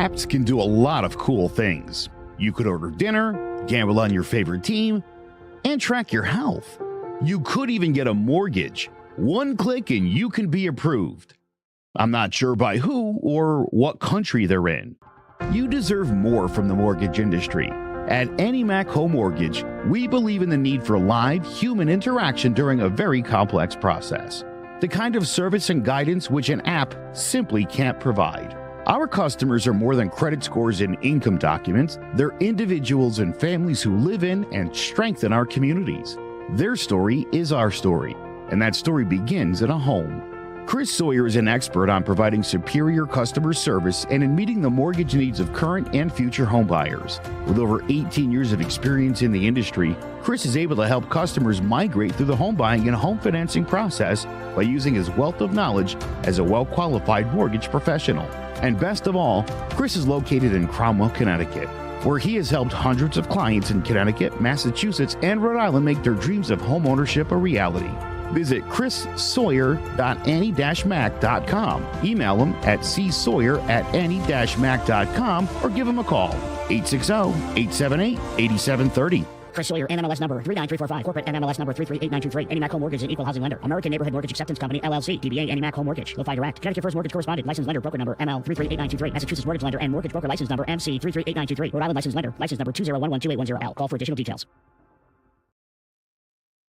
Apps can do a lot of cool things. You could order dinner, gamble on your favorite team, and track your health. You could even get a mortgage. One click and you can be approved. I'm not sure by who or what country they're in. You deserve more from the mortgage industry. At AnyMac Home Mortgage, we believe in the need for live human interaction during a very complex process. The kind of service and guidance which an app simply can't provide. Our customers are more than credit scores and income documents. They're individuals and families who live in and strengthen our communities. Their story is our story, and that story begins at a home. Chris Sawyer is an expert on providing superior customer service and in meeting the mortgage needs of current and future homebuyers. With over 18 years of experience in the industry, Chris is able to help customers migrate through the home buying and home financing process by using his wealth of knowledge as a well-qualified mortgage professional. And best of all, Chris is located in Cromwell, Connecticut, where he has helped hundreds of clients in Connecticut, Massachusetts, and Rhode Island make their dreams of home ownership a reality. Visit chrissawyer.any-mac.com. Email him at csawyer@any-mac.com or give him a call, 860-878-8730. Chris Sawyer, NMLS number 39345, corporate NMLS number 338923. AnyMac Home Mortgage, an equal housing lender. American Neighborhood Mortgage Acceptance Company, LLC. DBA AnyMac Home Mortgage. Lo-Fi Direct. Connecticut First Mortgage Correspondent. License lender. Broker number ML 338923. Massachusetts Mortgage Lender and Mortgage Broker License number MC 338923. Rhode Island License Lender. License number 201128110L. Call for additional details.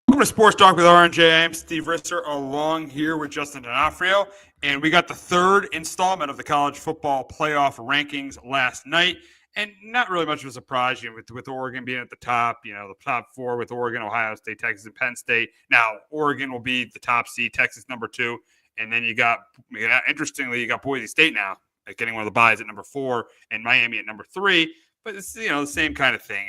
Welcome to Sports Talk with RNJ. I'm Steve Risser, along here with Justin D'Onofrio, and we got the third installment of the college football playoff rankings last night. And not really much of a surprise, with Oregon being at the top, the top four with Oregon, Ohio State, Texas, and Penn State. Now, Oregon will be the top seed, Texas number 2. And then interestingly, you got Boise State now getting one of the byes at number 4 and Miami at number 3. But it's, the same kind of thing.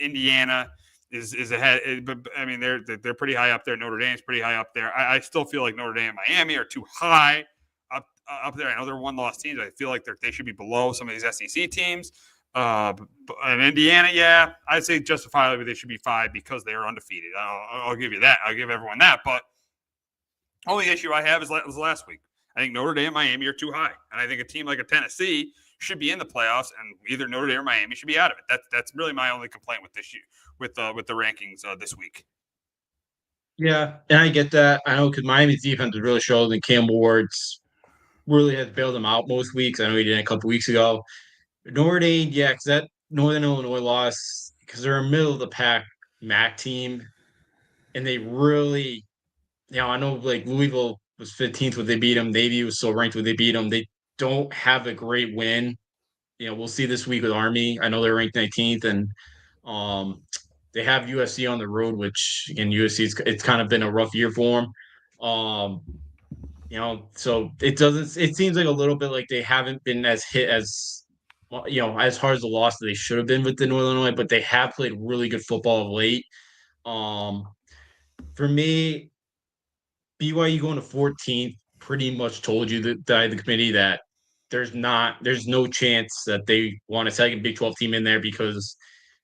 Indiana is ahead. But, I mean, they're pretty high up there. Notre Dame's pretty high up there. I still feel like Notre Dame and Miami are too high up there. I know they're one-loss teams. I feel like they should be below some of these SEC teams. And Indiana, yeah, I'd say justifiably they should be 5 because they are undefeated. I'll give you that. I'll give everyone that. But only issue I have was last week. I think Notre Dame and Miami are too high. And I think a team like a Tennessee should be in the playoffs, and either Notre Dame or Miami should be out of it. That's really my only complaint with this year, with the rankings this week. Yeah, and I get that. I know because Miami's defense has really showed, and Cam Ward's really has bailed them out most weeks. I know he did a couple weeks ago. Notre Dame, yeah, because that Northern Illinois loss, because they're a middle of the pack MAC team, and they really, I know like Louisville was 15th when they beat them. Navy was still ranked when they beat them. They don't have a great win. We'll see this week with Army. I know they're ranked 19th, and they have USC on the road, which again USC it's kind of been a rough year for them. So it seems like a little bit like they haven't been as hit as hard as the loss that they should have been with the Northern Illinois, but they have played really good football of late. For me, BYU going to 14th pretty much told you the committee that there's no chance that they want a second Big 12 team in there, because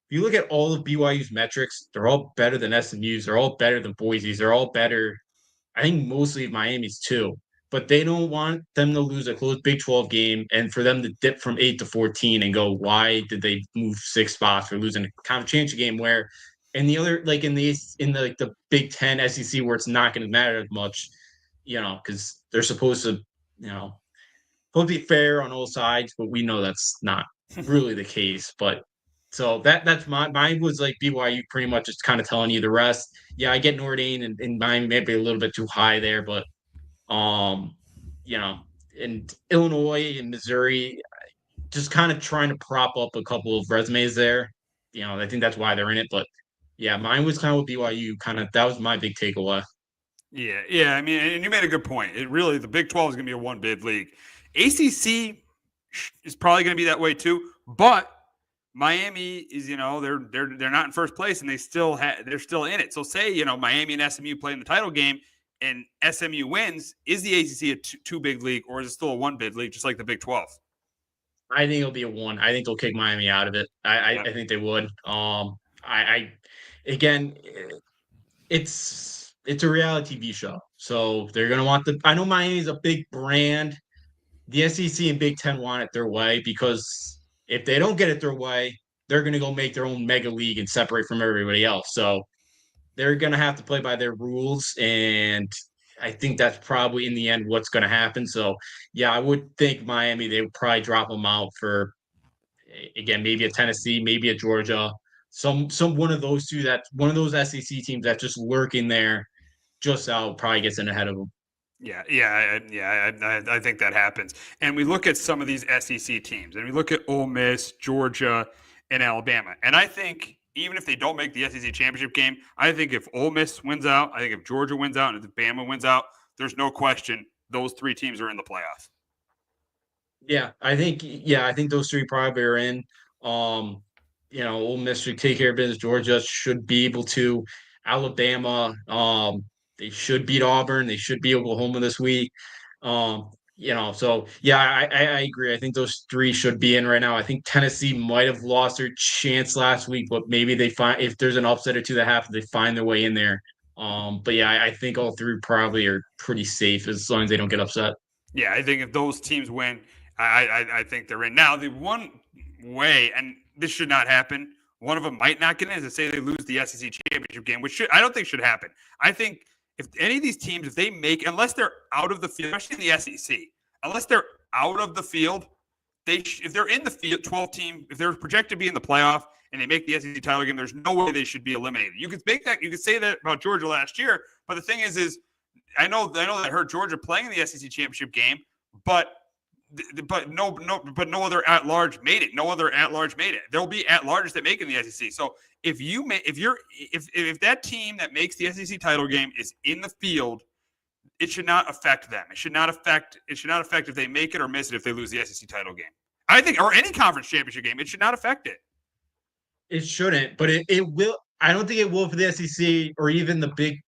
if you look at all of BYU's metrics, they're all better than SMU's, they're all better than Boise's, they're all better. I think mostly Miami's too, but they don't want them to lose a close Big 12 game and for them to dip from 8 to 14 and go, why did they move 6 spots for losing a conference championship game? Where in the other, like in the Big 10 SEC, where it's not going to matter as much, because they're supposed to be fair on all sides, but we know that's not really the case. But so that's mine was like BYU pretty much just kind of telling you the rest. Yeah, I get Notre Dame and mine maybe a little bit too high there, but and Illinois and Missouri just kind of trying to prop up a couple of resumes there. I think that's why they're in it. But yeah, mine was kind of with BYU. That was my big takeaway. Yeah. I mean, and you made a good point. The Big 12 is going to be a one bid league. ACC is probably going to be that way too, but Miami is, they're not in first place and they're still in it. So say, Miami and SMU play in the title game and SMU wins, is the ACC a two big league, or is it still a one bid league, just like the Big 12? I think it'll be a 1. I think they'll kick Miami out of it. I think they would. Again, it's a reality TV show, so they're gonna want I know Miami's a big brand. the SEC and Big Ten want it their way, because if they don't get it their way, they're going to go make their own mega league and separate from everybody else. So they're going to have to play by their rules. And I think that's probably in the end what's going to happen. So, yeah, I would think Miami, they would probably drop them out for, again, maybe a Tennessee, maybe a Georgia, some one of those two, that one of those SEC teams that's just lurking there just out probably gets in ahead of them. I think that happens. And we look at some of these SEC teams, and we look at Ole Miss, Georgia, and Alabama. And I think even if they don't make the SEC championship game, I think if Ole Miss wins out, I think if Georgia wins out, and if Bama wins out, there's no question those three teams are in the playoffs. I think those three probably are in. Ole Miss should take care of business. Georgia should be able to. Alabama, they should beat Auburn. They should beat Oklahoma this week. I agree. I think those three should be in right now. I think Tennessee might have lost their chance last week, but maybe they find, if there's an upset or two that happens, they find their way in there. I think all three probably are pretty safe as long as they don't get upset. Yeah, I think if those teams win, I think they're in. Now, the one way, and this should not happen, one of them might not get in, is to say they lose the SEC championship game, which I don't think should happen. I think if any of these teams, if they make, unless they're out of the field, especially in the SEC, unless they're out of the field, if they're in the field, 12 team, if they're projected to be in the playoff and they make the SEC title game, there's no way they should be eliminated. You could say that about Georgia last year, but the thing is I know that hurt Georgia playing in the SEC championship game, but no other at large made it. No other at large made it. There'll be at larges that make it in the SEC. So if that team that makes the SEC title game is in the field, it should not affect them. It should not affect if they make it or miss it if they lose the SEC title game. I think, or any conference championship game, it should not affect it. It shouldn't, but it will. I don't think it will for the SEC or even the Big.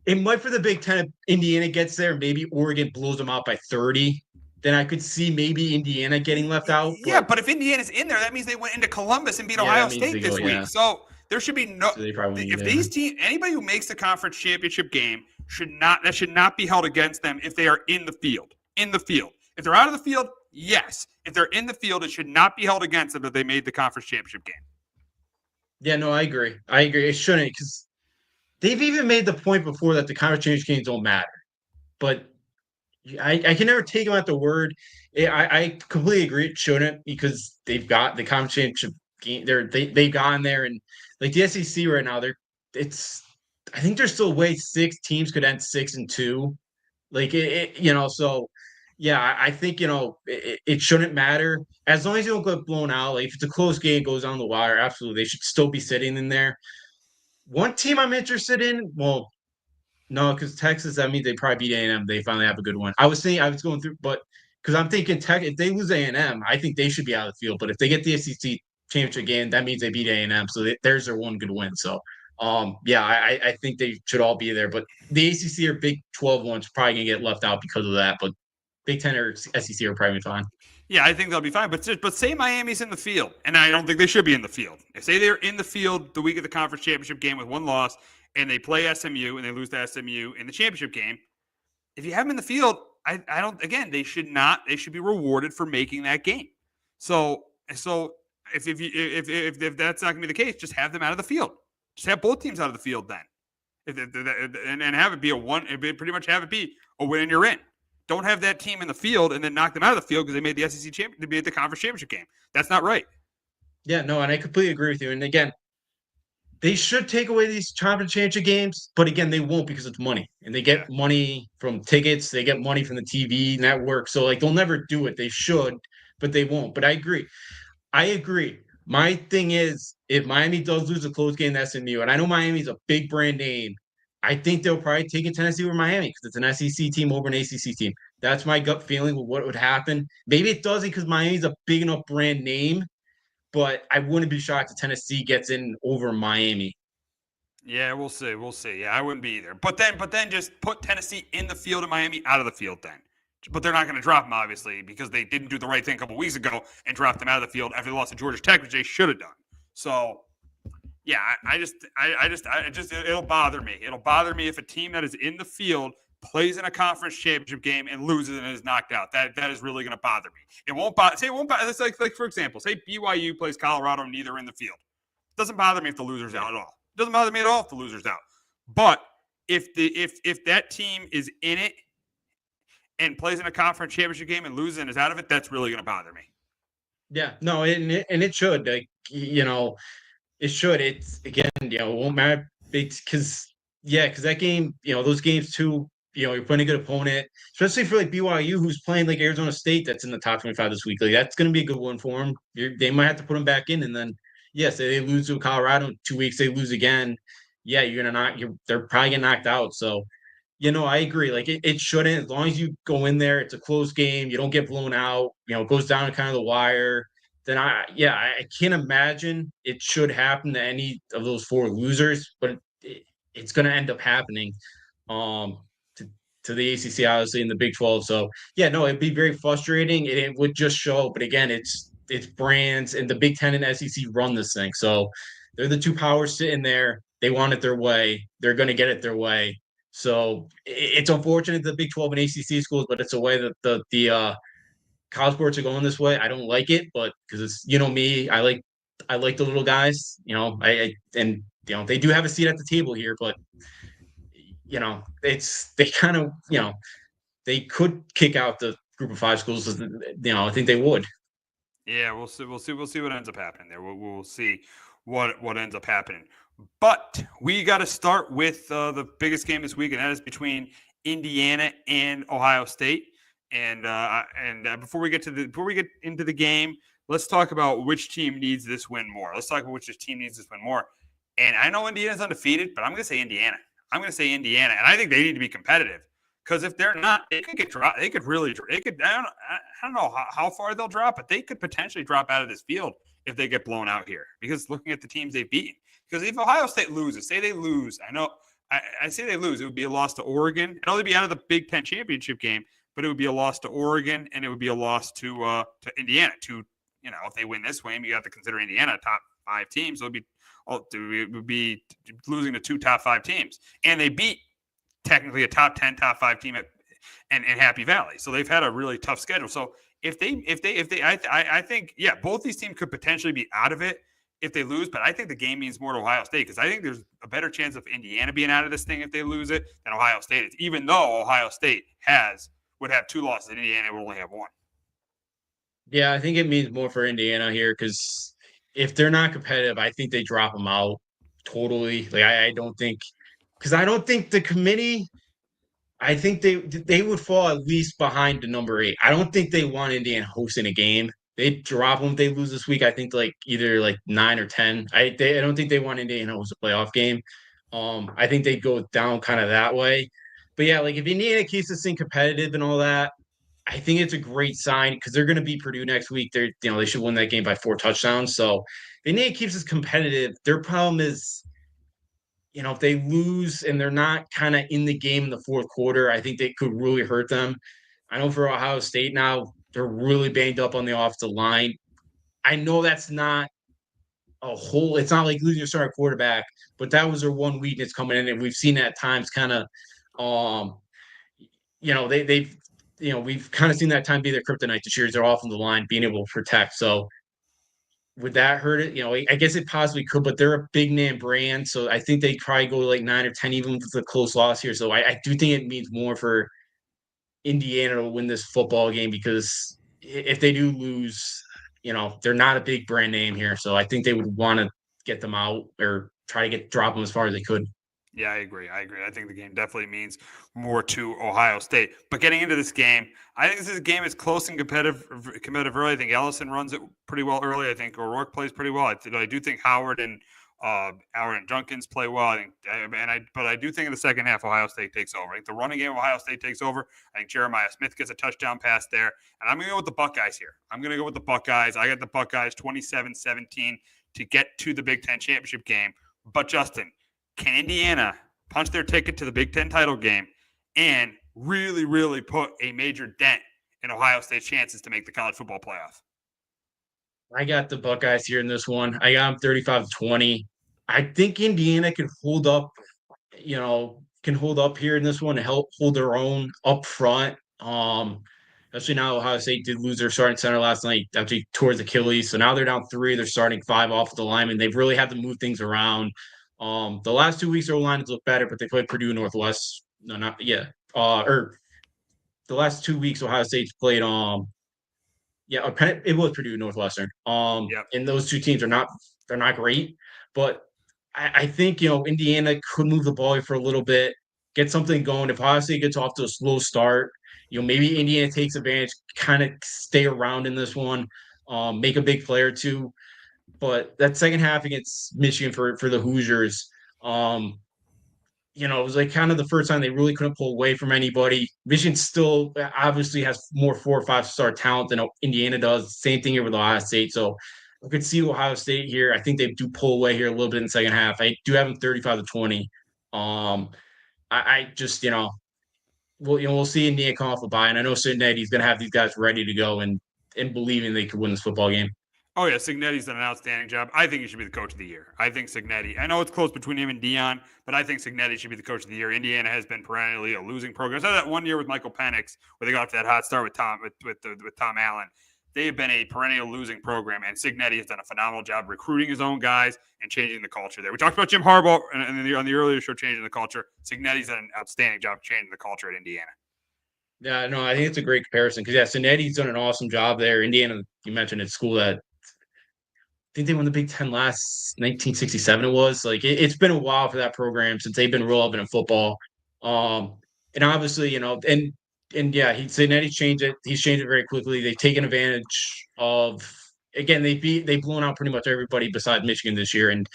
It might for the Big Ten if Indiana gets there. Maybe Oregon blows them out by 30. Then I could see maybe Indiana getting left out. But if Indiana's in there, that means they went into Columbus and beat Ohio State this week. Yeah. So there should be no. So if these teams, anybody who makes the conference championship game should not be held against them if they are in the field. In the field. If they're out of the field, yes. If they're in the field, it should not be held against them if they made the conference championship game. Yeah, no, I agree. It shouldn't, because they've even made the point before that the conference championship games don't matter. But I can never take them at the word. I completely agree it shouldn't, because they've got the conference championship game. They've gone there, and like the SEC right now, I think there's still a way 6 teams could end 6-2. So yeah, I think it shouldn't matter as long as you don't get blown out. Like if it's a close game, goes on the wire, absolutely they should still be sitting in there. One team I'm interested in, well, no, because Texas, that means they probably beat A&M. They finally have a good one. I was going through, but because I'm thinking if they lose A&M, I think they should be out of the field. But if they get the SEC championship game, that means they beat A&M. So there's their one good win. So, I think they should all be there. But the ACC or Big 12 ones probably going to get left out because of that. But Big 10 or SEC are probably fine. Yeah, I think they'll be fine. But say Miami's in the field, and I don't think they should be in the field. If say they're in the field the week of the conference championship game with one loss, and they play SMU and they lose to SMU in the championship game, if you have them in the field, I don't. Again, they should not. They should be rewarded for making that game. So if that's not going to be the case, just have them out of the field. Just have both teams out of the field then, and have it be pretty much have it be a win and you're in. Don't have that team in the field and then knock them out of the field because they made the SEC they made the conference championship game. That's not right. Yeah, no, and I completely agree with you. And again, they should take away these conference championship games, but again, they won't because it's money, and they get money from tickets. They get money from the TV network. So they'll never do it. They should, but they won't. But I agree. My thing is, if Miami does lose a close game to SMU, and I know Miami's a big brand name, I think they'll probably take it Tennessee over Miami because it's an SEC team over an ACC team. That's my gut feeling with what would happen. Maybe it doesn't because Miami's a big enough brand name, but I wouldn't be shocked if Tennessee gets in over Miami. Yeah, we'll see. Yeah, I wouldn't be either. But then just put Tennessee in the field and Miami out of the field then. But they're not going to drop them, obviously, because they didn't do the right thing a couple weeks ago and dropped them out of the field after they lost to Georgia Tech, which they should have done. So, yeah, it'll bother me. It'll bother me if a team that is in the field plays in a conference championship game and loses and is knocked out. That is really going to bother me. It won't bother. Say it won't bother. It's like for example, say BYU plays Colorado and neither in the field. It doesn't bother me if the loser's out at all. It doesn't bother me at all if the loser's out. But if that team is in it and plays in a conference championship game and loses and is out of it, that's really going to bother me. Yeah, no, and it should, like, it should. It's again, it won't matter because that game, those games too, you're playing a good opponent, especially for like BYU, who's playing like Arizona State, that's in the top 25 this week. Like that's going to be a good one for them. They might have to put them back in, and then yes, they lose to Colorado in 2 weeks, they lose again. Yeah, they're probably getting knocked out. So I agree. Like it shouldn't, as long as you go in there, it's a close game, you don't get blown out, it goes down to kind of the wire. Then I can't imagine it should happen to any of those four losers, but it's going to end up happening to the ACC, obviously, in the Big 12. So yeah, no, it'd be very frustrating. It would just show, but again, it's brands, and the Big 10 and SEC run this thing. So they're the two powers sitting there. They want it their way. They're going to get it their way. So it's unfortunate the Big 12 and ACC schools, but it's a way that the college sports are going this way. I don't like it, but because it's me, I like the little guys. They do have a seat at the table here, but they kind of they could kick out the group of five schools. I think they would. Yeah, we'll see. We'll see what ends up happening there. We'll see what ends up happening. But we got to start with the biggest game this week, and that is between Indiana and Ohio State. And before we get into the game, let's talk about which team needs this win more. Let's talk about which team needs this win more. And I know Indiana's undefeated, but I'm going to say Indiana. I'm going to say Indiana, and I think they need to be competitive, because if they're not, they could get dropped. They could really. They could. I don't know how far they'll drop, but they could potentially drop out of this field if they get blown out here. Because looking at the teams they've beaten, because if Ohio State loses, say they lose, I say they lose, it would be a loss to Oregon. It'd only be out of the Big Ten championship game, but it would be a loss to Oregon, and it would be a loss to Indiana. If they win this game, you have to consider Indiana a top 5 team. So it would be losing to 2 top 5 teams, and they beat technically a top 10, top 5 team in Happy Valley. So they've had a really tough schedule. So if they, I think, both these teams could potentially be out of it if they lose, but I think the game means more to Ohio State, because I think there's a better chance of Indiana being out of this thing if they lose it than Ohio State is, even though Ohio State would have 2 losses and Indiana would only have 1. Yeah, I think it means more for Indiana here, because if they're not competitive, I think they drop them out totally. Like I don't think, because I don't think the committee, I think they would fall at least behind the number 8. I don't think they want Indiana hosting a game. They drop them if they lose this week. I think either 9 or 10. I don't think they want Indiana host a playoff game. I think they go down kind of that way. But yeah, if Indiana keeps this thing competitive and all that, I think it's a great sign, because they're going to beat Purdue next week. They should win that game by 4 touchdowns. So if Indiana keeps this competitive, their problem is, if they lose and they're not kind of in the game in the fourth quarter, I think they could really hurt them. I know for Ohio State now, they're really banged up on the offensive line. I know that's not it's not like losing your starting quarterback, but that was their one weakness coming in, and we've seen that at times kind of, we've kind of seen that time be their kryptonite this year, is their offensive line being able to protect. So would that hurt it? I guess it possibly could, but they're a big name brand, so I think they probably go 9 or 10, even if it's a close loss here. So I do think it means more for Indiana to win this football game, because if they do lose, they're not a big brand name here. So I think they would want to get them out, or try to drop them as far as they could. Yeah, I agree. I think the game definitely means more to Ohio State. But getting into this game, I think this game is close and competitive early. I think Ellison runs it pretty well early. I think O'Rourke plays pretty well. I do think Howard and Junkins play well. But I do think in the second half, Ohio State takes over. I think the running game of Ohio State takes over. I think Jeremiah Smith gets a touchdown pass there. And I'm going to go with the Buckeyes here. I got the Buckeyes 27-17 to get to the Big Ten championship game. But Justin, can Indiana punch their ticket to the Big Ten title game and really, really put a major dent in Ohio State's chances to make the college football playoff? I got the Buckeyes here in this one. I got them 35-20. I think Indiana can hold up, can hold up here in this one and help hold their own up front. Especially now Ohio State did lose their starting center last night actually towards Achilles. So now they're down 3. They're starting 5 off of the linemen. They've really had to move things around. The last 2 weeks their line has looked better, but they played Purdue Northwest. No, not yeah. Or the last 2 weeks Ohio State's played yeah, it was Purdue Northwestern. Yep. And those two teams they're not great, but I think Indiana could move the ball for a little bit, get something going. If Ohio State gets off to a slow start, maybe Indiana takes advantage, kind of stay around in this one, make a big play or two. But that second half against Michigan for the Hoosiers, it was like kind of the first time they really couldn't pull away from anybody. Michigan still obviously has more 4 or 5-star talent than Indiana does. Same thing here with Ohio State. So I could see Ohio State here. I think they do pull away here a little bit in the second half. I do have them 35-20. I just, we'll see Indiana come off a bye, and I know Cincinnati's going to have these guys ready to go and believing they could win this football game. Oh, yeah, Cignetti's done an outstanding job. I think he should be the coach of the year. I think Cignetti, I know it's close between him and Dion, but I think Cignetti should be the coach of the year. Indiana has been perennially a losing program. So that one year with Michael Penix, where they got off to that hot start with Tom Allen, they have been a perennial losing program, and Cignetti has done a phenomenal job recruiting his own guys and changing the culture there. We talked about Jim Harbaugh on the earlier show, changing the culture. Cignetti's done an outstanding job changing the culture at Indiana. Yeah, no, I think it's a great comparison because, yeah, Cincinnati's done an awesome job there. Indiana, you mentioned at school that I think they won the Big Ten last 1967. It was like it's been a while for that program since they've been relevant in football. And obviously, and yeah, Cincinnati's changed it. He's changed it very quickly. They've taken advantage of again. They've blown out pretty much everybody besides Michigan this year, and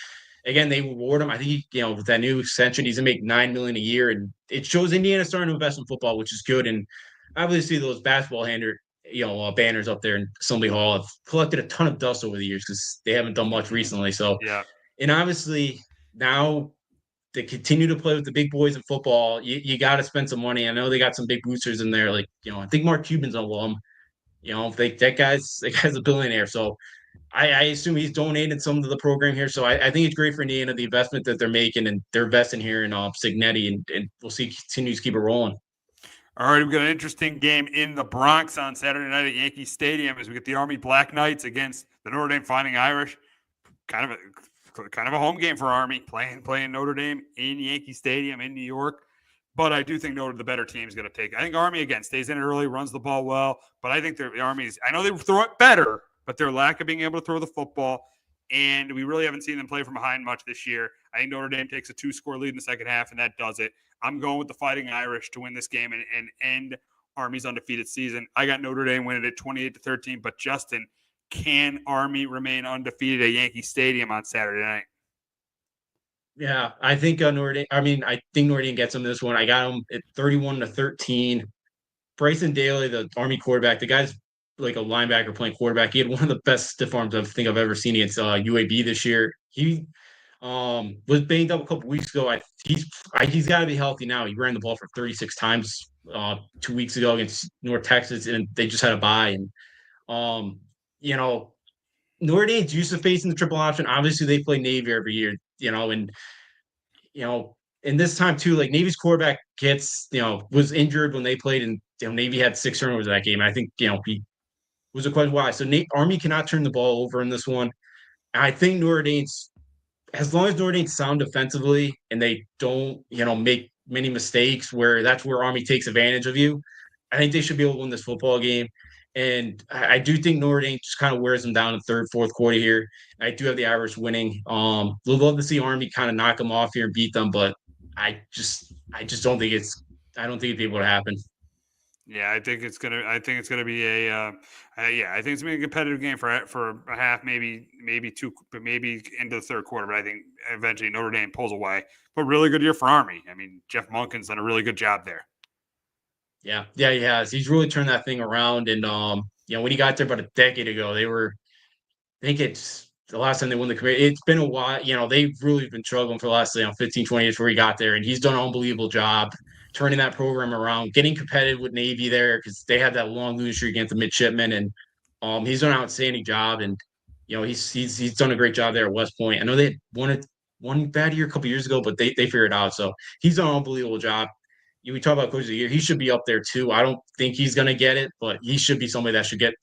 again they reward him. I think with that new extension, he's gonna make $9 million a year, and it shows Indiana starting to invest in football, which is good. And obviously, those basketball banners up there in Assembly Hall have collected a ton of dust over the years because they haven't done much recently. So, yeah. And obviously now they continue to play with the big boys in football. You got to spend some money. I know they got some big boosters in there. Like, I think Mark Cuban's an alum. That guy's a billionaire. So I assume he's donated some to the program here. So I think it's great for Indiana, the investment that they're making, and they're investing here in Cignetti, and we'll see continues to keep it rolling. All right, we've got an interesting game in the Bronx on Saturday night at Yankee Stadium as we get the Army Black Knights against the Notre Dame Fighting Irish. Kind of a home game for Army, playing Notre Dame in Yankee Stadium in New York. But I do think the better team is going to take. I think Army again stays in it early, runs the ball well. But I think the Army's. I know they throw it better, but their lack of being able to throw the football, and we really haven't seen them play from behind much this year. I think Notre Dame takes a 2-score lead in the second half, and that does it. I'm going with the Fighting Irish to win this game and end Army's undefeated season. I got Notre Dame winning it 28-13. But Justin, can Army remain undefeated at Yankee Stadium on Saturday night? Yeah, I think Notre Dame. I think Notre Dame gets them this one. I got them at 31-13. Bryson Daly, the Army quarterback, the guy's like a linebacker playing quarterback. He had one of the best stiff arms I think I've ever seen against UAB this year. He was banged up a couple weeks ago. He's got to be healthy now. He ran the ball for 36 times 2 weeks ago against North Texas, and they just had a bye. And Notre Dame's used to facing the triple option. Obviously, they play Navy every year. And this time too, like Navy's quarterback was injured when they played, and Navy had 6 turnovers in that game. I think he was a question why. So Army cannot turn the ball over in this one. And I think Notre Dame's, as long as Notre Dame's sound defensively and they don't make many mistakes that's where Army takes advantage of you, I think they should be able to win this football game. And I do think Notre Dame just kind of wears them down in third, fourth quarter here. I do have the Irish winning. We'll love to see Army kind of knock them off here and beat them, but I just don't think it's able to happen. Yeah, I think it's gonna be I think it's gonna be a competitive game for a half, maybe two, but maybe into the third quarter. But I think eventually Notre Dame pulls away. But really good year for Army. I mean, Jeff Monken's done a really good job there. Yeah, he has. He's really turned that thing around. And when he got there about a decade ago, I think it's the last time they won the committee. It's been a while. They've really been struggling for the last 15, 20 years before he got there, and he's done an unbelievable job turning that program around, getting competitive with Navy there because they had that long losing streak against the midshipmen, and he's done an outstanding job. And he's done a great job there at West Point. I know they had one bad year a couple years ago, but they figured it out. So he's done an unbelievable job. We talk about coach of the year. He should be up there too. I don't think he's going to get it, but he should be somebody that should get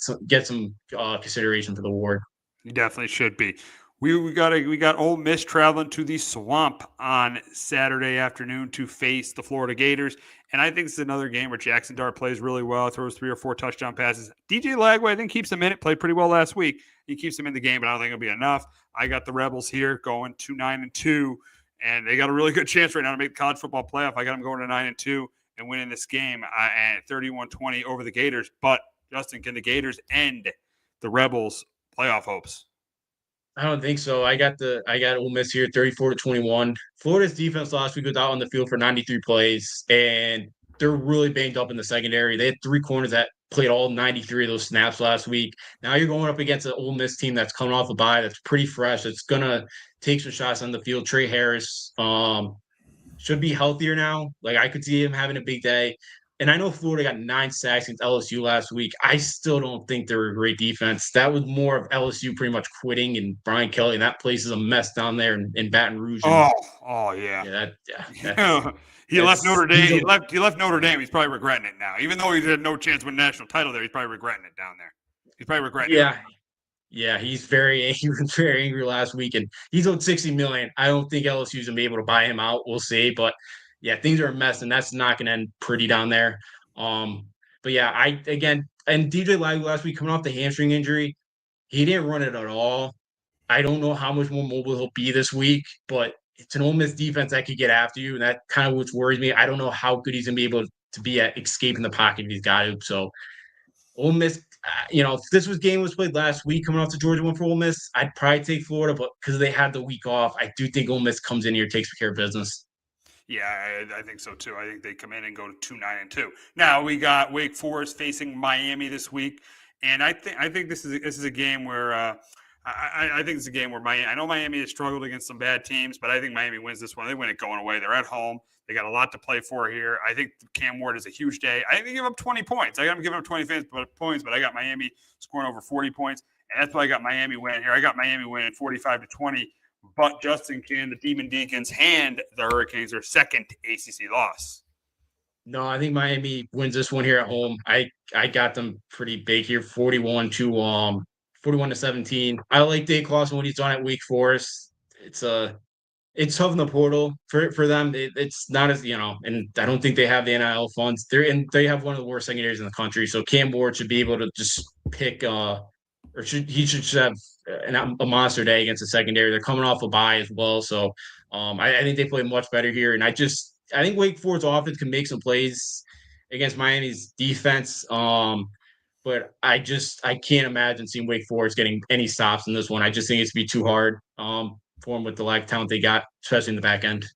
some consideration for the award. He definitely should be. We got Ole Miss traveling to the Swamp on Saturday afternoon to face the Florida Gators, and I think this is another game where Jackson Dart plays really well, throws 3 or 4 touchdown passes. DJ Lagway, I think, keeps him in it. Played pretty well last week. He keeps him in the game, but I don't think it'll be enough. I got the Rebels here going 2-9-2, and they got a really good chance right now to make the college football playoff. I got them going to 9-2 and winning this game at 31-20 over the Gators. But Justin, can the Gators end the Rebels' playoff hopes? I don't think so. I got Ole Miss here, 34-21. Florida's defense last week was out on the field for 93 plays, and they're really banged up in the secondary. They had 3 corners that played all 93 of those snaps last week. Now you're going up against an Ole Miss team that's coming off a bye, that's pretty fresh. It's gonna take some shots on the field. Trey Harris should be healthier now. Like, I could see him having a big day. And I know Florida got 9 sacks against LSU last week. I still don't think they're a great defense. That was more of LSU pretty much quitting and Brian Kelly. And that place is a mess down there in Baton Rouge. Yeah. He left Notre Dame. He left Notre Dame. He's probably regretting it now. Even though he had no chance to win a national title there, he's probably regretting it down there. He's probably regretting it. Yeah, he was very angry last week, and he's owed $60 million. I don't think LSU's gonna be able to buy him out. We'll see, but yeah, things are a mess, and that's not gonna end pretty down there. But yeah, and DJ Lagway last week coming off the hamstring injury, he didn't run it at all. I don't know how much more mobile he'll be this week, but it's an Ole Miss defense that could get after you, and that kind of what worries me. I don't know how good he's gonna be able to be at escaping the pocket if he's got to. So Ole Miss, if this game was played last week coming off the Georgia one for Ole Miss, I'd probably take Florida, but because they had the week off, I do think Ole Miss comes in here, takes care of business. Yeah, I think so too. I think they come in and go to 2-9-2. Now we got Wake Forest facing Miami this week, and I think this is a game where I think it's a game where I know Miami has struggled against some bad teams, but I think Miami wins this one. They win it going away. They're at home. They got a lot to play for here. I think Cam Ward is a huge day. I think they give up 20 points. I got them giving up 20 points, but I got Miami scoring over 40 points, and that's why I got Miami winning here. I got Miami winning 45-20. But Justin, can the Demon Deacons hand the Hurricanes their second ACC loss? No, I think Miami wins this one here at home. I got them pretty big here, 41-17. I like Dave Clawson, what he's done at Wake Forest. It's tough in the portal for them. It's not as and I don't think they have the NIL funds. They have one of the worst secondaries in the country. So Cam Ward should be able to just pick he should have a monster day against the secondary. They're coming off a bye as well, so I think they play much better here. And I think Wake Forest offense can make some plays against Miami's defense. But I can't imagine seeing Wake Forest getting any stops in this one. I just think it's be too hard for them with the lack of talent they got, especially in the back end.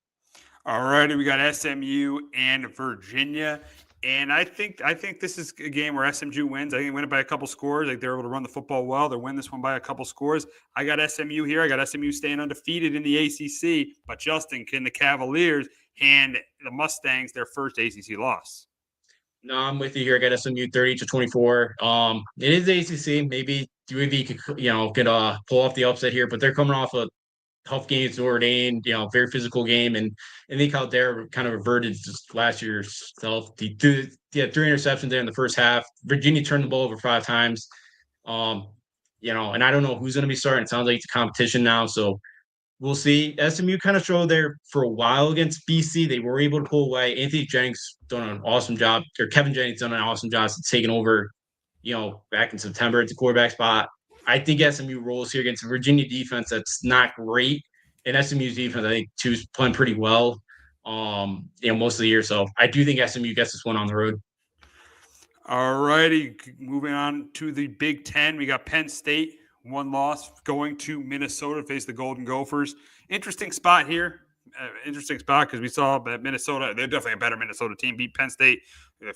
All righty, we got SMU and Virginia. And I think this is a game where SMU wins. I think they win it by a couple scores. Like, they're able to run the football well. They win this one by a couple scores. I got SMU here. I got SMU staying undefeated in the ACC. But Justin, can the Cavaliers hand the Mustangs their first ACC loss? No, I'm with you here. I got SMU 30-24. It is ACC. Maybe UAB could pull off the upset here, but they're coming off a tough game to Notre Dame, very physical game, and I think out there kind of reverted just last year's self. He had 3 interceptions there in the first half. Virginia turned the ball over 5 times. And I don't know who's going to be starting. It sounds like it's a competition now, so we'll see. SMU kind of struggled there for a while against BC. They were able to pull away. Anthony Jennings done an awesome job, or Kevin Jennings done an awesome job taking over, back in September at the quarterback spot. I think SMU rolls here against a Virginia defense that's not great. And SMU's defense, I think, too, is playing pretty well, most of the year. So I do think SMU gets this one on the road. All righty. Moving on to the Big Ten. We got Penn State, 1 loss, going to Minnesota to face the Golden Gophers. Interesting spot here. Because we saw that Minnesota, they're definitely a better Minnesota team, beat Penn State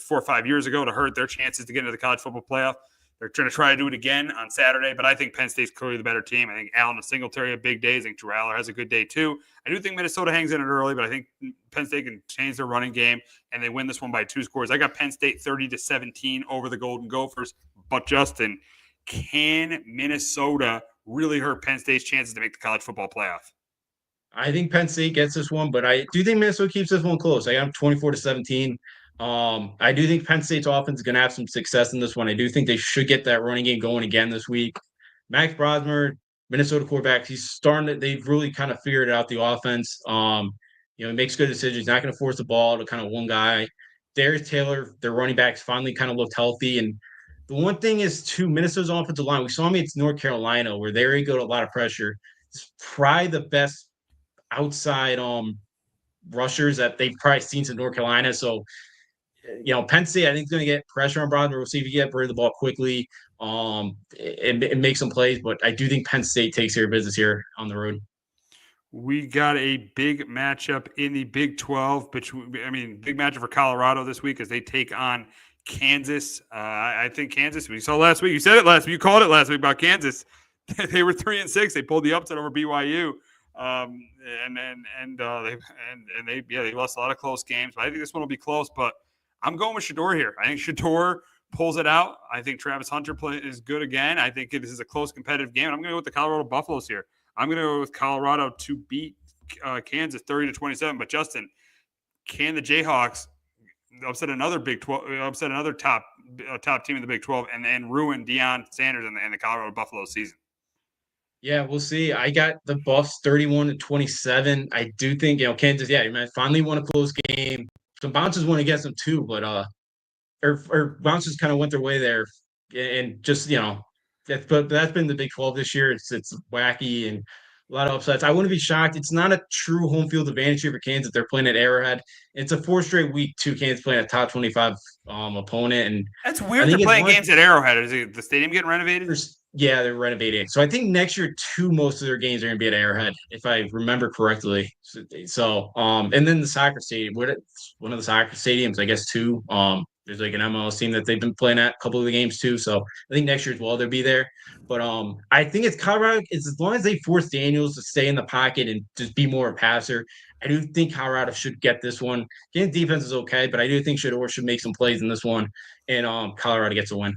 4 or 5 years ago to hurt their chances to get into the college football playoff. They're trying to try to do it again on Saturday, but I think Penn State's clearly the better team. I think Allen and Singletary have big days. I think Drew Aller has a good day too. I do think Minnesota hangs in it early, but I think Penn State can change their running game, and they win this one by 2 scores. I got Penn State 30-17 over the Golden Gophers. But, Justin, can Minnesota really hurt Penn State's chances to make the college football playoff? I think Penn State gets this one, but I do think Minnesota keeps this one close. I got them 24-17. I do think Penn State's offense is going to have some success in this one. I do think they should get that running game going again this week. Max Brosmer, Minnesota quarterback, he's starting to, they've really kind of figured out the offense. He makes good decisions. He's not going to force the ball to kind of one guy. Darius Taylor, their running backs, finally kind of looked healthy. And the one thing is, too, Minnesota's offensive line. We saw them against North Carolina, where they go to a lot of pressure. It's probably the best outside rushers that they've probably seen in North Carolina. So, Penn State, I think, is going to get pressure on Brosmer. We'll see if he can get rid of the ball quickly and make some plays. But I do think Penn State takes care of business here on the road. We got a big matchup in the Big 12. Big matchup for Colorado this week as they take on Kansas. I think Kansas, we saw last week. You said it last week. You called it last week about Kansas. They were 3-6. They pulled the upset over BYU. They lost a lot of close games. But I think this one will be close. But I'm going with Shedeur here. I think Shedeur pulls it out. I think Travis Hunter is good again. I think this is a close competitive game. And I'm going to go with the Colorado Buffaloes here. I'm going to go with Colorado to beat Kansas 30-27. But Justin, can the Jayhawks upset another Big 12, upset another top team in the Big 12, and ruin Deion Sanders and the Colorado Buffalo season? Yeah, we'll see. I got the Buffs 31-27. I do think Kansas. Yeah, man, finally won a close game. Some bounces went against them too, but or bounces kind of went their way there, and just but that's been the Big 12 this year. It's wacky and a lot of upsets. I wouldn't be shocked. It's not a true home field advantage here for Kansas. They're playing at Arrowhead. It's a 4th straight week too. Kansas playing a top 25 opponent, and that's weird. They're playing games at Arrowhead. Is the stadium getting renovated? Yeah, they're renovating. So I think next year most of their games are going to be at Arrowhead, if I remember correctly. So and then the soccer stadium, one of the soccer stadiums, I guess too. There's like an MLS team that they've been playing at a couple of the games too. So I think next year as well they'll be there. But I think it's Colorado. It's as long as they force Daniels to stay in the pocket and just be more a passer. I do think Colorado should get this one. Again, defense is okay, but I do think Shedeur should make some plays in this one, and Colorado gets a win.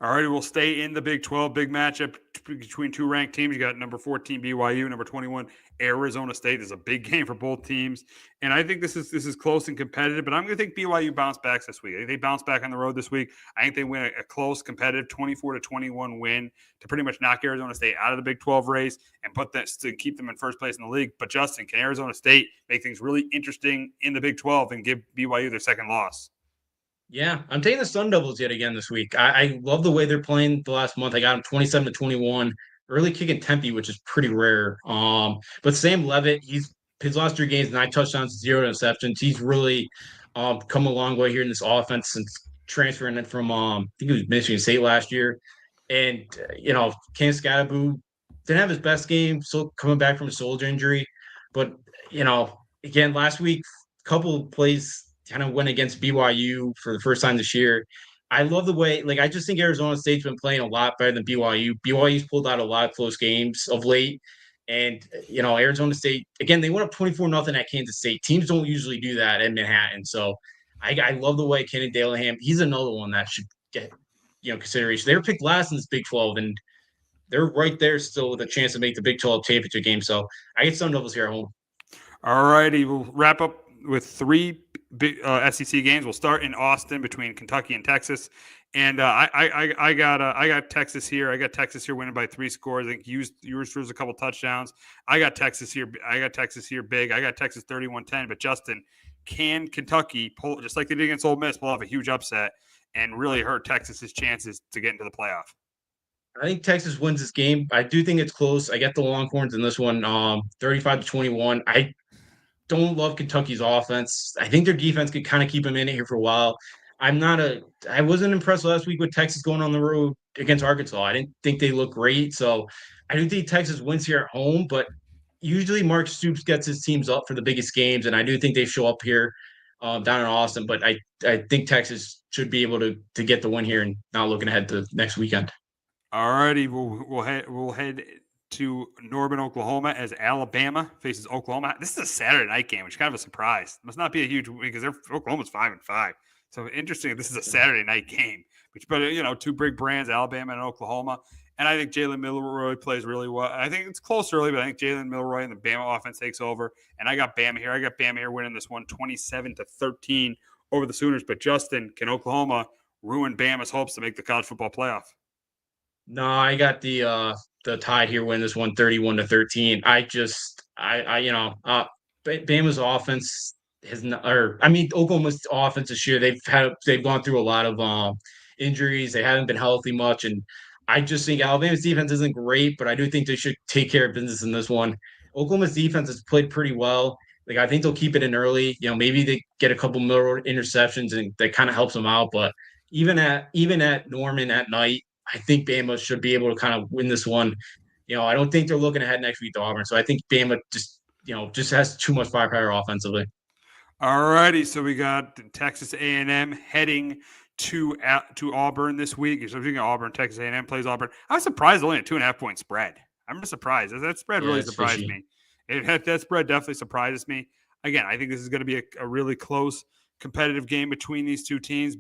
All right, we'll stay in the Big 12. Big matchup between two ranked teams. You got number 14 BYU, number 21 Arizona State. This is a big game for both teams, and I think this is close and competitive. But I'm going to think BYU bounce back this week. I think they bounce back on the road this week. I think they win a close, competitive 24-21 win to pretty much knock Arizona State out of the Big 12 race and put that to keep them in first place in the league. But Justin, can Arizona State make things really interesting in the Big 12 and give BYU their second loss? Yeah, I'm taking the Sun Devils yet again this week. I love the way they're playing the last month. I got them 27-21, early kicking Tempe, which is pretty rare. But Sam Levitt, his last 3 games, 9 touchdowns, 0 interceptions. He's really come a long way here in this offense since transferring it from I think it was Michigan State last year. And Cam Scatteraboo didn't have his best game, still coming back from a shoulder injury. But again, last week, a couple of plays kind of went against BYU for the first time this year. I love the way, I just think Arizona State's been playing a lot better than BYU. BYU's pulled out a lot of close games of late. And, Arizona State, again, they went up 24-0 at Kansas State. Teams don't usually do that in Manhattan. So I love the way Kenny Dillingham, he's another one that should get, consideration. They were picked last in this Big 12, and they're right there still with a chance to make the Big 12 championship game. So I get Sun Devils here at home. All righty. We'll wrap up with 3 big SEC games. We'll start in Austin between Kentucky and Texas, and I got Texas here. I got Texas here winning by 3 scores. I think yours throws a couple touchdowns. I got Texas here big. I got Texas 31-10. But Justin, can Kentucky pull, just like they did against Ole Miss, pull off a huge upset and really hurt Texas's chances to get into the playoff? I think Texas wins this game. I do think it's close. I get the Longhorns in this one, 35-21. I don't love Kentucky's offense. I think their defense could kind of keep them in it here for a while. I wasn't impressed last week with Texas going on the road against Arkansas. I didn't think they looked great. So I do think Texas wins here at home, but usually Mark Stoops gets his teams up for the biggest games, and I do think they show up here down in Austin. But I think Texas should be able to get the win here and not looking ahead to next weekend. All righty, we'll head to Norman, Oklahoma, as Alabama faces Oklahoma. This is a Saturday night game, which is kind of a surprise. Must not be a huge week because Oklahoma's 5-5. So interesting. This is a Saturday night game, but 2 big brands, Alabama and Oklahoma. And I think Jalen Milroy plays really well. I think it's close early, but I think Jalen Milroy and the Bama offense takes over. And I got Bama here. I got Bama here winning this one 27-13 over the Sooners. But Justin, can Oklahoma ruin Bama's hopes to make the college football playoff? No, I got the Tide here win this one 31-13. Bama's offense has not, or I mean Oklahoma's offense this year, they've gone through a lot of injuries. They haven't been healthy much, and I just think Alabama's defense isn't great, but I do think they should take care of business in this one. Oklahoma's defense has played pretty well. Like I think they'll keep it in early. Maybe they get a couple more interceptions and that kind of helps them out. But even at Norman at night, I think Bama should be able to kind of win this one. I don't think they're looking ahead next week to Auburn. So I think Bama just has too much firepower offensively. All righty, so we got Texas A&M heading to Auburn this week. So speaking of Auburn, Texas A&M plays Auburn. I was surprised only a 2.5-point spread. I'm just surprised. That spread really surprised me. That spread definitely surprises me. Again, I think this is going to be a really close, competitive game between these two teams.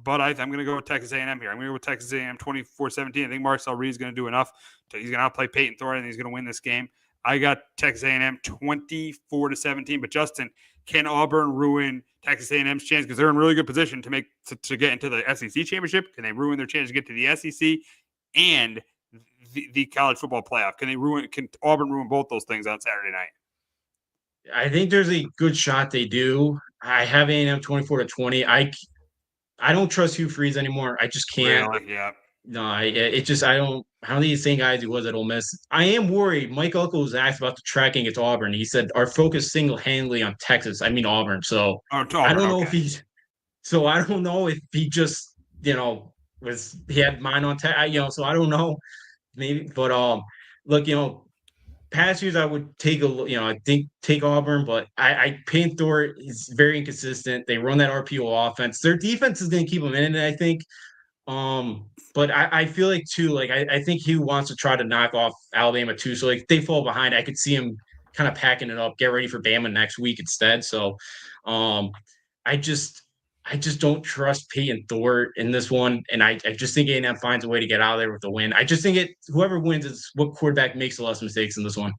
But I'm going to go with Texas A&M here. I'm going to go with Texas A&M 24-17. I think Marcel Reed's going to do enough. He's going to outplay Peyton Thorne, and he's going to win this game. I got Texas A&M 24-17. But Justin, can Auburn ruin Texas A&M's chance because they're in really good position to get into the SEC championship? Can they ruin their chance to get to the SEC and the college football playoff? Can Auburn ruin both those things on Saturday night? I think there's a good shot they do. I have A&M 24-20. I don't trust Hugh Freeze anymore. I just can't. Really? Yeah. No, I don't think he's the same guy as he was at Ole Miss. I am worried. Mike Elko was asked about the tracking against Auburn. He said our focus single-handedly on Texas. I mean Auburn. So Auburn, I don't know I don't know if he just he had mine on so I don't know maybe, but look, past years I would take I think take Auburn, but I Peyton Thorne is very inconsistent. They run that RPO offense. Their defense is going to keep them in it, I think. But I feel like too, like I think he wants to try to knock off Alabama too. So like they fall behind, I could see him kind of packing it up, get ready for Bama next week instead. So I just don't trust Peyton Thorne in this one. And I just think A&M finds a way to get out of there with the win. I just think whoever wins is what quarterback makes the less mistakes in this one.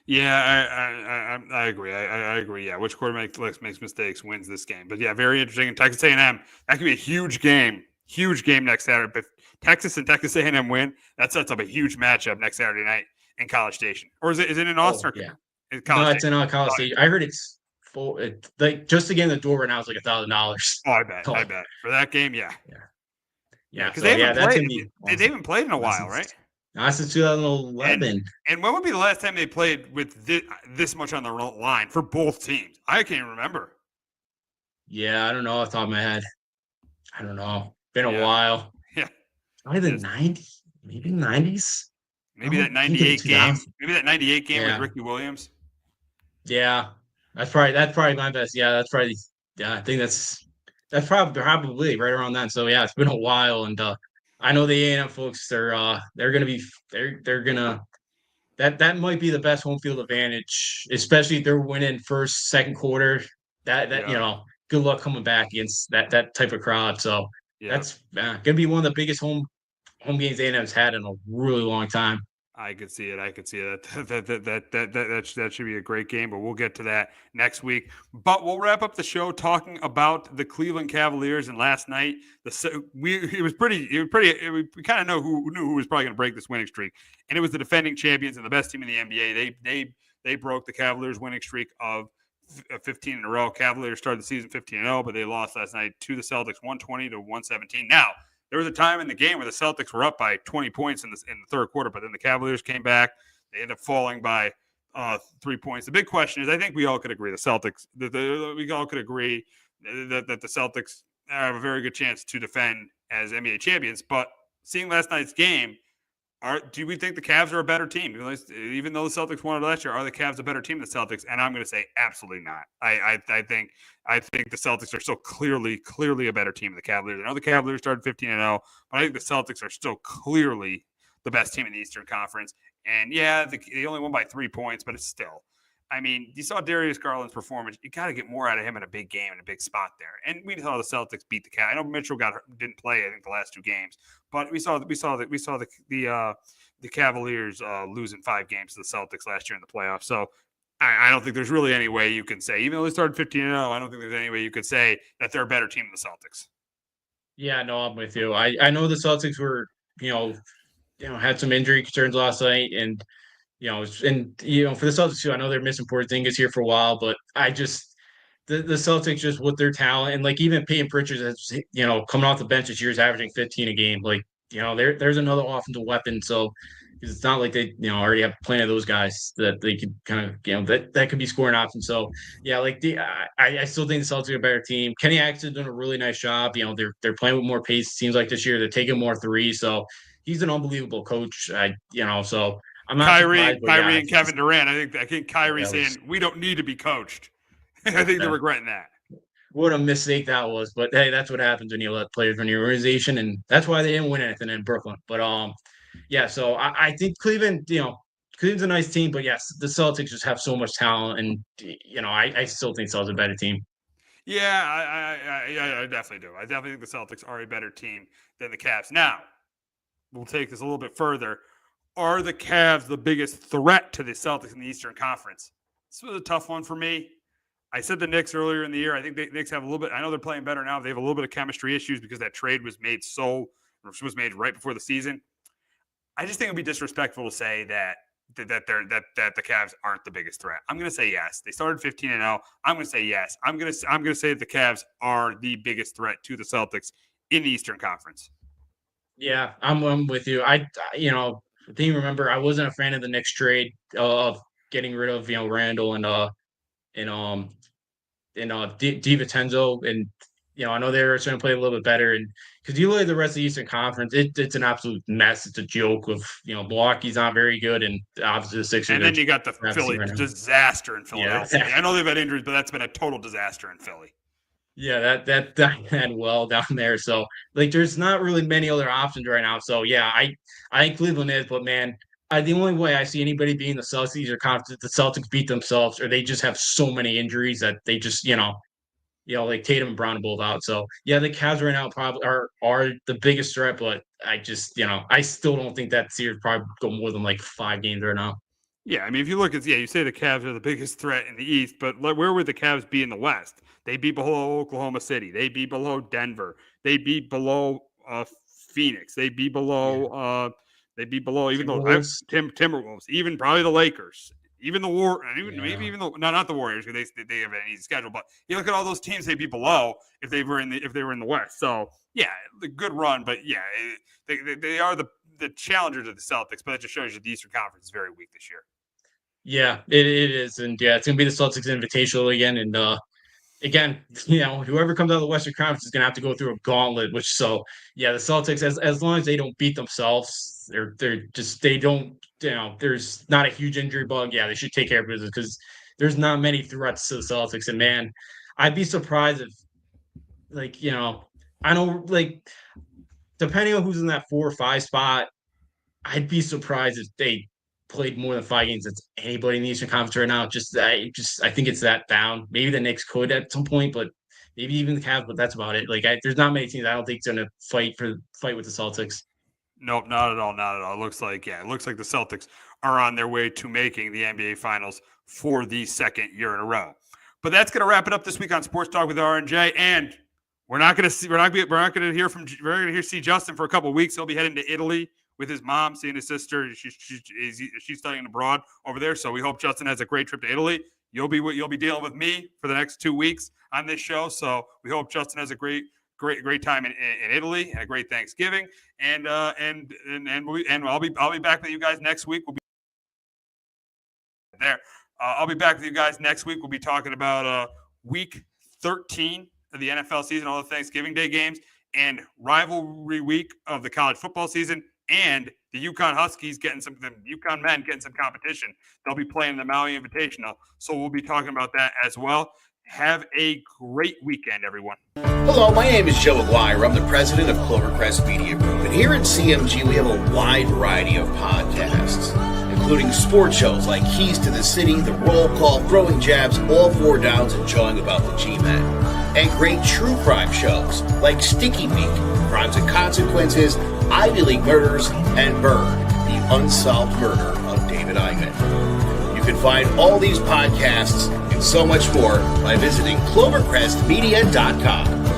Yeah, I agree. I agree. Yeah, which quarterback makes mistakes wins this game. But yeah, very interesting. And Texas A&M, that could be a huge game next Saturday. But Texas and Texas A&M win, that sets up a huge matchup next Saturday night in College Station. Or is it in Austin? Oh, yeah. It's in College Station. I heard it's full. Like just to get in the door right now is like $1,000. Oh, I bet for that game. Yeah. Because they haven't played in a while, right? Not since 2011. And when would be the last time they played with this much on the line for both teams? I can't even remember. Yeah, I don't know off the top of my head. I don't know. Been a while. Yeah. Probably the 90s. Maybe 90s. Maybe that 98 game. Maybe that 98 game with Ricky Williams. Yeah. That's probably my best. Yeah, that's probably I think that's probably right around then. So yeah, it's been a while, and I know the A&M folks they're gonna that might be the best home field advantage, especially if they're winning first, second quarter. Good luck coming back against that type of crowd. So that's gonna be one of the biggest home games A&M's had in a really long time. I could see it. That should be a great game, but we'll get to that next week. But we'll wrap up the show talking about the Cleveland Cavaliers. And last night, we kind of know who was probably going to break this winning streak, and it was the defending champions and the best team in the NBA. They broke the Cavaliers' winning streak of 15 in a row. Cavaliers started the season 15-0, but they lost last night to the Celtics, 120-117. Now, there was a time in the game where the Celtics were up by 20 points in the third quarter, but then the Cavaliers came back. They ended up falling by 3 points. The big question is, I think we all could agree, we all could agree that the Celtics have a very good chance to defend as NBA champions. But seeing last night's game, do we think the Cavs are a better team? Even though the Celtics won it last year, are the Cavs a better team than the Celtics? And I'm going to say absolutely not. I think the Celtics are still clearly a better team than the Cavaliers. I know the Cavaliers started 15-0, but I think the Celtics are still clearly the best team in the Eastern Conference. And yeah, they only won by 3 points, but it's still. I mean, you saw Darius Garland's performance. You got to get more out of him in a big game and a big spot there. And we saw the Celtics beat the Cavs. I know Mitchell didn't play, I think, the last 2 games, but we saw the Cavaliers losing 5 games to the Celtics last year in the playoffs. So I don't think there's really any way you can say, even though they started 15-0, I don't think there's any way you could say that they're a better team than the Celtics. Yeah, no, I'm with you. I know the Celtics were, had some injury concerns last night, and for the Celtics too, I know they're missing Porzingis here for a while, but the Celtics just with their talent, and like even Peyton Pritchard has, coming off the bench this year is averaging 15 a game. Like, there's another offensive weapon. So it's not like they, already have plenty of those guys that they could kind of, that could be scoring options. So yeah, like I still think the Celtics are a better team. Kenny Atkinson's doing a really nice job. They're playing with more pace. It seems like this year they're taking more threes. So he's an unbelievable coach. So I'm not Kyrie and Kevin Durant. I think Kyrie's saying we don't need to be coached. I think they're regretting that. What a mistake that was. But hey, that's what happens when you let players run your organization, and that's why they didn't win anything in Brooklyn. But yeah. So I think Cleveland, Cleveland's a nice team, but yes, the Celtics just have so much talent, and I still think Celtics are a better team. Yeah, I definitely do. I definitely think the Celtics are a better team than the Cavs. Now, we'll take this a little bit further. Are the Cavs the biggest threat to the Celtics in the Eastern Conference? This was a tough one for me. I said the Knicks earlier in the year. I think the Knicks have a little bit. I know they're playing better now. They have a little bit of chemistry issues because that trade was made right before the season. I just think it would be disrespectful to say that the Cavs aren't the biggest threat. I'm going to say yes. They started 15-0. I'm going to say yes. I'm going to say that the Cavs are the biggest threat to the Celtics in the Eastern Conference. Yeah, I'm with you. I think remember I wasn't a fan of the Knicks trade of getting rid of Randall and DiVincenzo, and I know they're trying to play a little bit better, and because you look at the rest of the Eastern Conference, it's an absolute mess. It's a joke of Milwaukee's not very good, and obviously the Sixers. And then you got the Philly disaster in Philadelphia. Yeah. I know they've had injuries, but that's been a total disaster in Philly. Yeah, that had well down there. So like, there's not really many other options right now. So yeah, I think Cleveland is, but man, the only way I see anybody being the Celtics or confident the Celtics beat themselves, or they just have so many injuries that they just like Tatum and Brown are both out. So yeah, the Cavs right now probably are the biggest threat, but I still don't think that series probably go more than like 5 games right now. Yeah, I mean, if you look at you say the Cavs are the biggest threat in the East, but where would the Cavs be in the West? They be below Oklahoma City. They be below Denver. They be below Phoenix. They be below even Timberwolves. Timberwolves. Even probably the Lakers. Even the maybe even not the Warriors because they have an easy schedule. But you look at all those teams, they'd be below if they were in the West. So yeah, a good run, but yeah, they are the challenger to the Celtics. But it just shows you the Eastern Conference is very weak this year. Yeah, it is, and yeah, it's gonna be the Celtics Invitational again, and again, whoever comes out of the Western Conference is gonna have to go through a gauntlet. The Celtics, as long as they don't beat themselves, they don't. There's not a huge injury bug. Yeah, they should take care of business because there's not many threats to the Celtics. And man, I'd be surprised if, I know, depending on who's in that 4 or 5 spot, I'd be surprised if they played more than 5 games against anybody in the Eastern Conference right now. I think it's that down. Maybe the Knicks could at some point, but maybe even the Cavs. But that's about it. There's not many teams I don't think is going to fight with the Celtics. Nope, not at all. Not at all. It looks like the Celtics are on their way to making the NBA Finals for the second year in a row. But that's going to wrap it up this week on Sports Talk with R&J. And we're not going to see Justin for a couple of weeks. He'll be heading to Italy with his mom, seeing his sister. She's studying abroad over there. So we hope Justin has a great trip to Italy. You'll be dealing with me for the next 2 weeks on this show. So we hope Justin has a great time in Italy and a great Thanksgiving. And I'll be back with you guys next week. We'll be there. I'll be back with you guys next week. We'll be talking about week 13 of the NFL season, all the Thanksgiving Day games, and rivalry week of the college football season, and the UConn Huskies the UConn men getting some competition. They'll be playing the Maui Invitational. So we'll be talking about that as well. Have a great weekend, everyone. Hello, my name is Joe Aguirre. I'm the president of Clovercrest Media Group. And here at CMG, we have a wide variety of podcasts, including including sports shows like Keys to the City, The Roll Call, Throwing Jabs, All Four Downs, and Jawing About the G-Men. And great true crime shows like Sticky Meat, Crimes and Consequences, Ivy League Murders, and Bird, the unsolved murder of David Eichmann. You can find all these podcasts and so much more by visiting ClovercrestMedia.com.